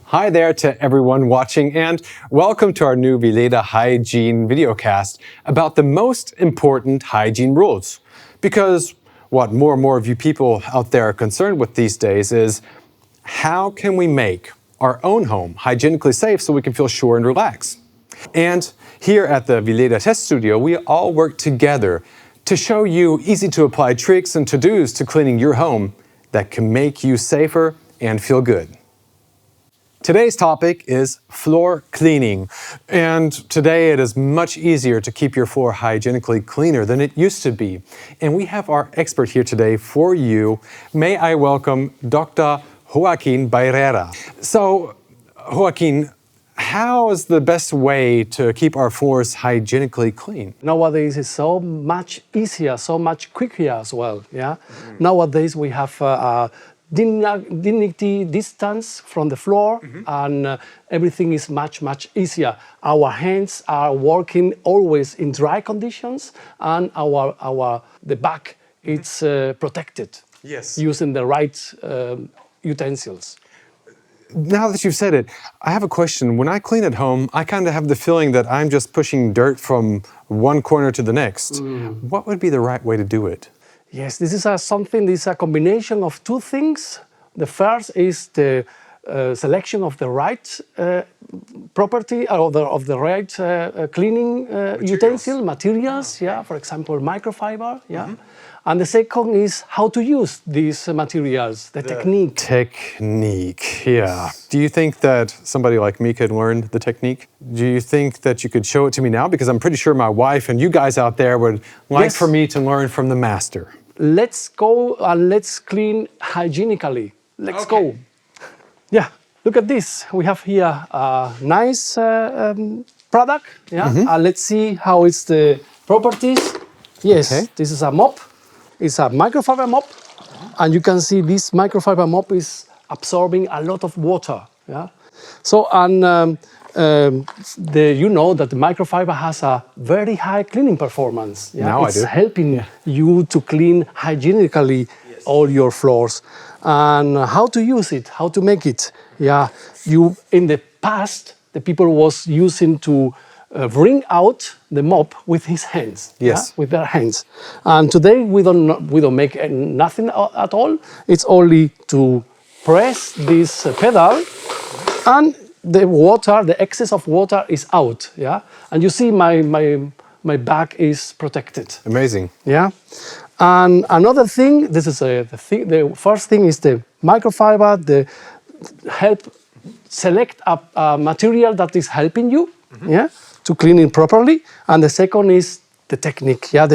Hi there to everyone watching, and welcome to our new Vileda Hygiene videocast about the most important hygiene rules. Because what more and more of you people out there are concerned with these days is how can we make our own home hygienically safe so we can feel sure and relax? And here at the Vileda Test Studio, we all work together to show you easy to apply tricks and to-dos to cleaning your home that can make you safer and feel good. Today's topic is floor cleaning, and today it is much easier to keep your floor hygienically cleaner than it used to be. And we have our expert here today for you. May I welcome Dr. Joaquin Vileda. So, Joaquin, how is the best way to keep our floors hygienically clean? Nowadays it's so much easier, so much quicker as well. Yeah. Nowadays we have dignity distance from the floor, and everything is much easier. Our hands are working always in dry conditions, and the back it's protected. Yes. Using the right utensils. Now that you've said it, I have a question. When I clean at home, I kind of have the feeling that I'm just pushing dirt from one corner to the next. What would be the right way to do it? Yes, this is a combination of two things. The first is the selection of the right property or of the right cleaning materials. Yeah, for example, microfiber. Yeah, and the second is how to use these materials, the technique. Technique, yeah. Do you think that somebody like me could learn the technique? Do you think that you could show it to me now? Because I'm pretty sure my wife and you guys out there would like for me to learn from the master. Let's go and let's clean hygienically. Let's go. Yeah, look at this. We have here a nice product. Yeah, let's see how it's the properties. Yes, This is a mop. It's a microfiber mop, and you can see this microfiber mop is absorbing a lot of water. Yeah, so you know that the microfiber has a very high cleaning performance. Yeah? Now it's I do. helping you to clean hygienically all your floors. And how to use it, how to make it. Yeah, in the past, the people was using to wring out the mop with his hands. Yes. Yeah? With their hands. And today we don't make nothing at all. It's only to press this pedal, and the excess of water is out. Yeah, and you see my back is protected. Amazing. Yeah, and another thing. This is the first thing is the microfiber. The help select a material that is helping you. Yeah, to clean it properly. And the second is the technique. Yeah,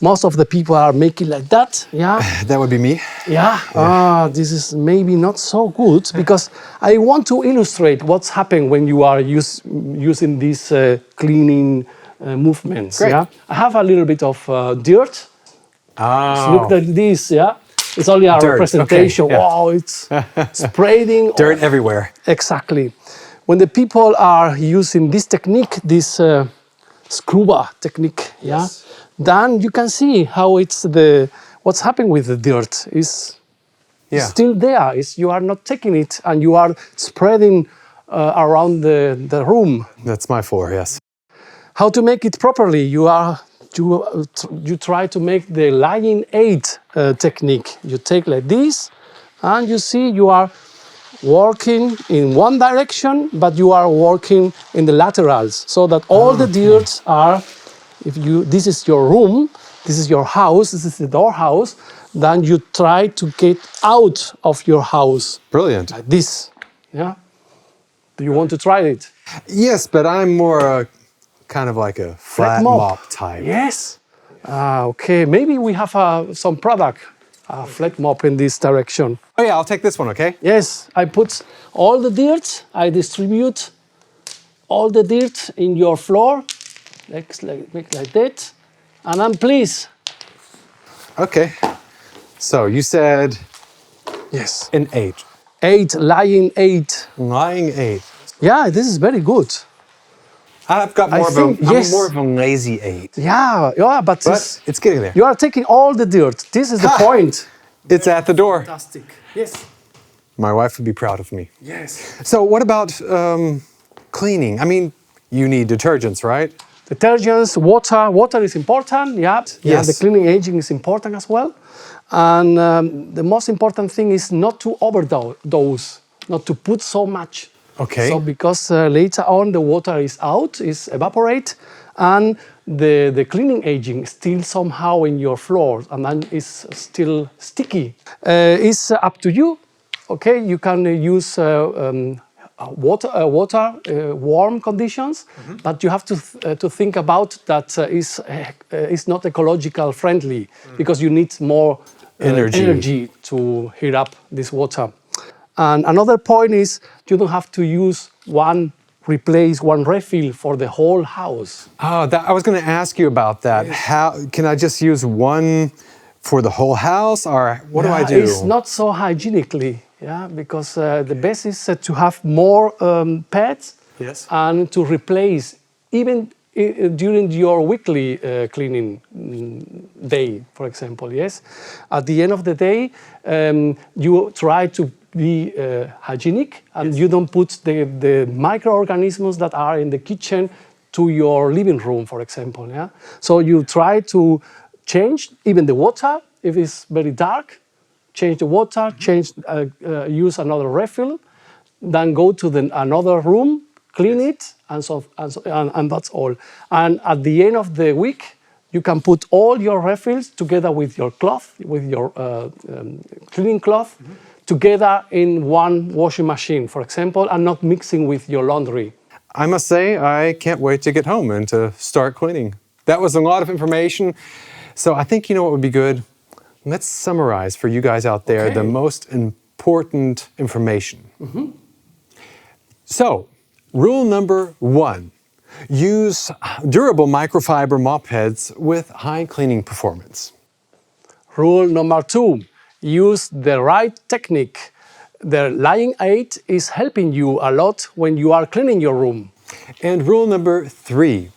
most of the people are making like that. Yeah, That would be me. yeah. This is maybe not so good because I want to illustrate what's happening when you are using these cleaning movements. Great. Yeah, I have a little bit of dirt. Oh. Look at this. Yeah, it's only a Dirt, representation. okay, yeah. Wow, it's spreading Dirt everywhere. Exactly. When the people are using this technique, this scuba technique, Yes. then you can see how what's happening with the dirt is still there. You are not taking it and you are spreading around the room. That's my floor, yes. How to make it properly? You try to make the lying 8 technique. You take like this, and you see you are working in one direction, but you are working in the laterals, so that all the dirt are. This is your room, this is your house, this is the door house. Then you try to get out of your house. Brilliant. Like this. Yeah. Do you want to try it? Yes, but I'm more kind of like a flat mop type. Yes. Okay. Maybe we have some product, a flat mop in this direction. Oh yeah, I'll take this one, okay? Yes. I put all the dirt. I distribute all the dirt in your floor, make like that, and then please. Okay. So you said Yes. an 8. 8, lying 8. Lying 8. Yeah, this is very good. I've got more I'm more of a lazy 8. Yeah, but It's getting there. you are taking all the dirt. This is the point. It's at the door. Fantastic. Yes. My wife would be proud of me. Yes. So what about cleaning? I mean, you need detergents, right? Detergents, water. Water is important, yeah. Yeah, the Yes. cleaning agent is important as well. And the most important thing is not to overdose, not to put so much. Okay. So because later on the water is out, is evaporate, and the cleaning agent is still somehow in your floor, and then it's still sticky. It's up to you. Okay, you can use warm conditions, but you have to think about that is not ecological friendly because you need more energy to heat up this water. And another point is you don't have to use replace one refill for the whole house. Oh, I was going to ask you about that. Yes. How can I just use one for the whole house, or what do I do? It's not so hygienically, yeah, because the best is to have more pads. Yes. And to replace even during your weekly cleaning day, for example, yes. At the end of the day, you try to be hygienic, and you don't put the microorganisms that are in the kitchen to your living room, for example, yeah. So you try to change even the water if it's very dark. Change the water, use another refill, then go to another room, clean it, and that's all. And at the end of the week, you can put all your refills together with your cloth, with your cleaning cloth, together in one washing machine, for example, and not mixing with your laundry. I must say, I can't wait to get home and to start cleaning. That was a lot of information. So I think you know what would be good? Let's summarize for you guys out there the most important information. So, rule number 1, use durable microfiber mop heads with high cleaning performance. Rule number 2, use the right technique. The lying aid is helping you a lot when you are cleaning your room. And rule number 3,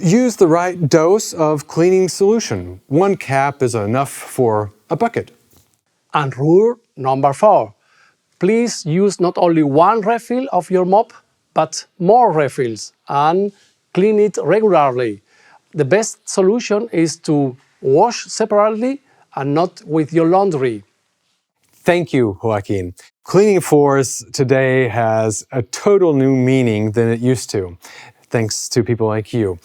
use the right dose of cleaning solution. 1 cap is enough for a bucket. And rule number 4, please use not only one refill of your mop, but more refills and clean it regularly. The best solution is to wash separately and not with your laundry. Thank you, Joaquin. Cleaning floors today has a total new meaning than it used to, thanks to people like you.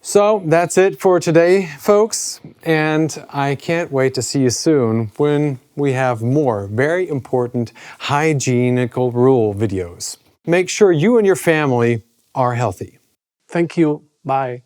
So that's it for today, folks, and I can't wait to see you soon when we have more very important hygienical rule videos. Make sure you and your family are healthy. Thank you. Bye.